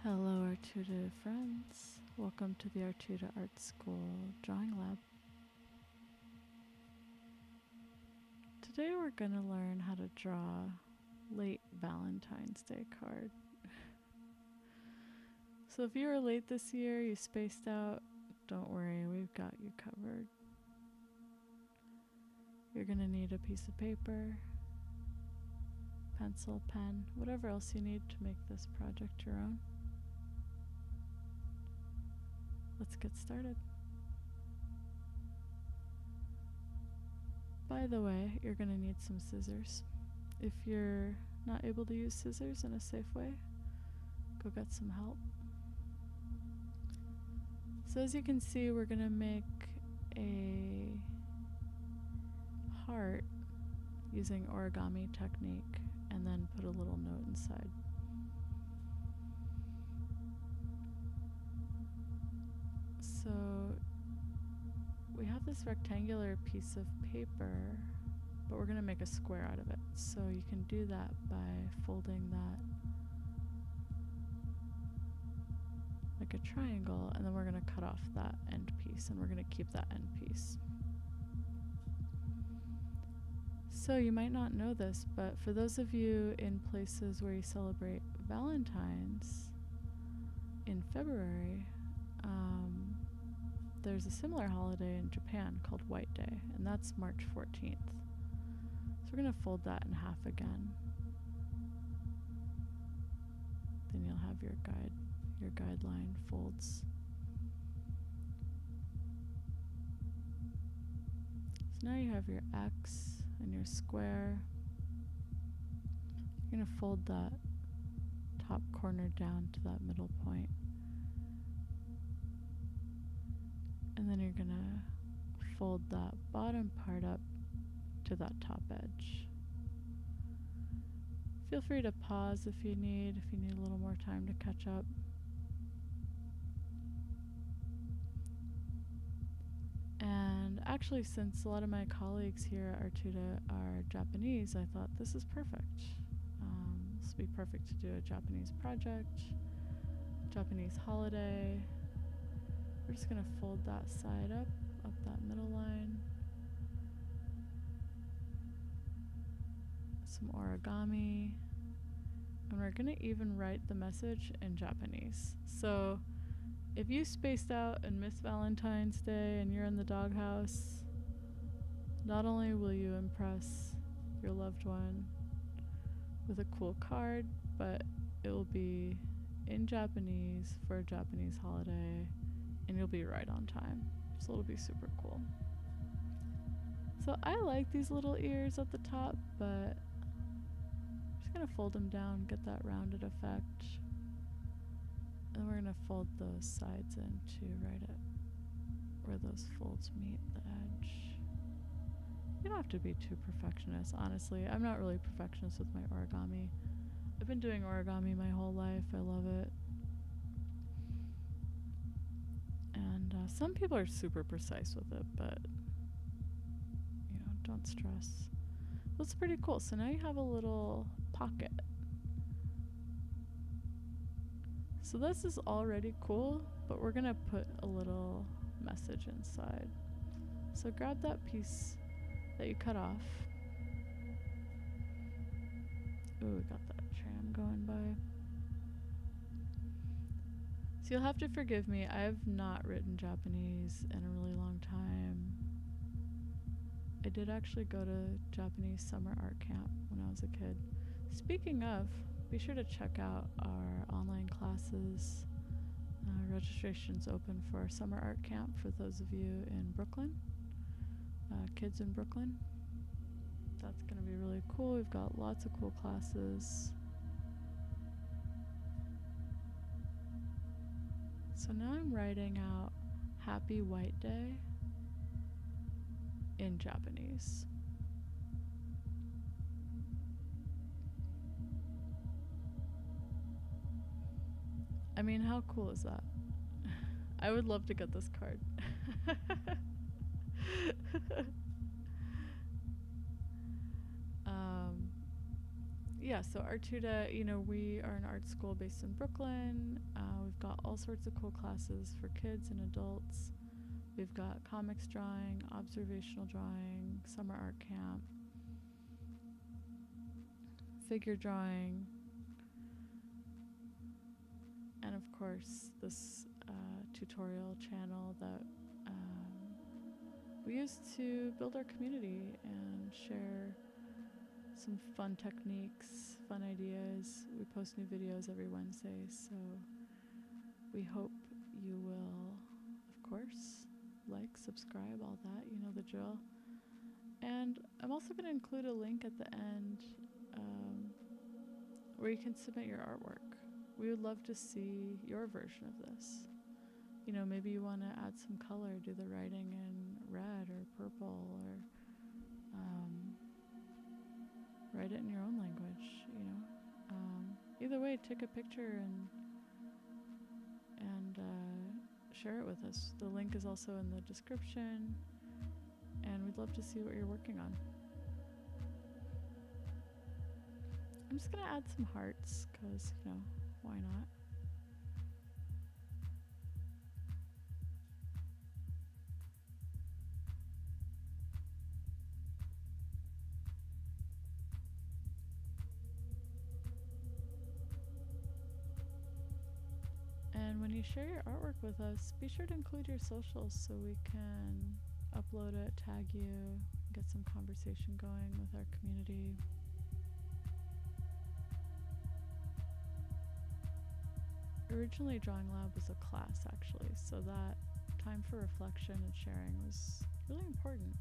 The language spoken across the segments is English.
Hello, Artuta friends. Welcome to the Artuta Art School Drawing Lab. Today we're going to learn how to draw late Valentine's Day card. So if you were late this year, you spaced out, don't worry, we've got you covered. You're going to need a piece of paper, pencil, pen, whatever else you need to make this project your own. Let's get started. By the way, you're going to need some scissors. If you're not able to use scissors in a safe way, go get some help. So as you can see, we're going to make a heart using origami technique and then put a little note inside. So we have this rectangular piece of paper, but we're going to make a square out of it. So you can do that by folding that like a triangle, and then we're going to cut off that end piece, and we're going to keep that end piece. So you might not know this, but for those of you in places where you celebrate Valentine's in February, there's a similar holiday in Japan called White Day, and that's March 14th. So we're going to fold that in half again. Then you'll have your guideline folds. So now you have your X and your square. You're going to fold that top corner down to that middle point. And then you're going to fold that bottom part up to that top edge. Feel free to pause if you need a little more time to catch up. And actually, since a lot of my colleagues here at Artuta are Japanese, I thought this is perfect. This would be perfect to do a Japanese project, Japanese holiday. We're just going to fold that side up that middle line. Some origami. And we're going to even write the message in Japanese. So if you spaced out and missed Valentine's Day and you're in the doghouse, not only will you impress your loved one with a cool card, but it will be in Japanese for a Japanese holiday, and you'll be right on time. So it'll be super cool. So I like these little ears at the top, but I'm just going to fold them down, get that rounded effect. And we're going to fold those sides in too, right at where those folds meet the edge. You don't have to be too perfectionist, honestly. I'm not really perfectionist with my origami. I've been doing origami my whole life. I love it. And some people are super precise with it, but don't stress. That's pretty cool. So now you have a little pocket. So this is already cool, but we're gonna put a little message inside. So grab that piece that you cut off. Ooh, we got that tram going by. So you'll have to forgive me. I have not written Japanese in a really long time. I did actually go to Japanese summer art camp when I was a kid. Speaking of, be sure to check out our online classes. Registration's open for our summer art camp for those of you in Brooklyn, kids in Brooklyn. That's going to be really cool. We've got lots of cool classes. So now I'm writing out Happy White Day in Japanese. I mean, how cool is that? I would love to get this card. yeah, so Artuta, we are an art school based in Brooklyn. We've got all sorts of cool classes for kids and adults. We've got comics drawing, observational drawing, summer art camp, figure drawing, and of course this tutorial channel that we use to build our community and share some fun techniques, fun ideas. We post new videos every Wednesday, so we hope you will, of course, like, subscribe, all that, you know the drill. And I'm also going to include a link at the end where you can submit your artwork. We would love to see your version of this. Maybe you want to add some color, do the writing in red or purple, or write it in your own language, either way, take a picture and share it with us. The link is also in the description, and we'd love to see what you're working on. I'm just gonna add some hearts, because, why not? And when you share your artwork with us, be sure to include your socials so we can upload it, tag you, get some conversation going with our community. Originally, Drawing Lab was a class, actually, so that time for reflection and sharing was really important.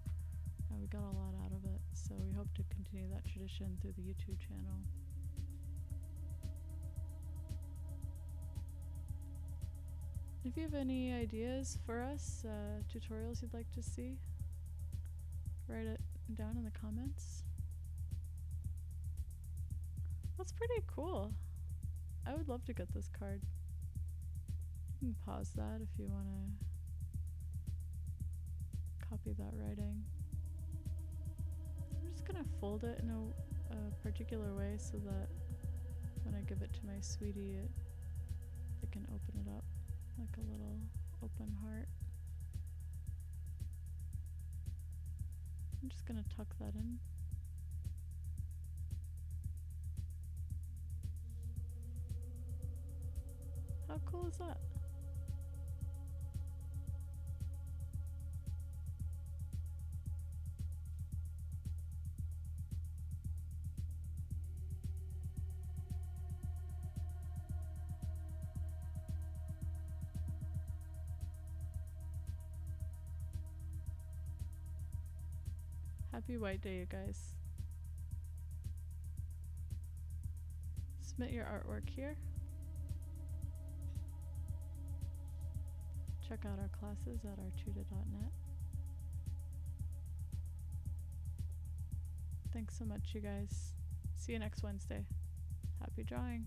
We got a lot out of it, so we hope to continue that tradition through the YouTube channel. If you have any ideas for us, tutorials you'd like to see, write it down in the comments. That's pretty cool. I would love to get this card. You can pause that if you want to copy that writing. I'm just gonna fold it in a particular way so that when I give it to my sweetie, it can open it up like a little open heart. I'm just gonna tuck that in. How cool is that? Happy White Day, you guys. Submit your artwork here. Check out our classes at artuta.net. Thanks so much, you guys. See you next Wednesday. Happy drawing.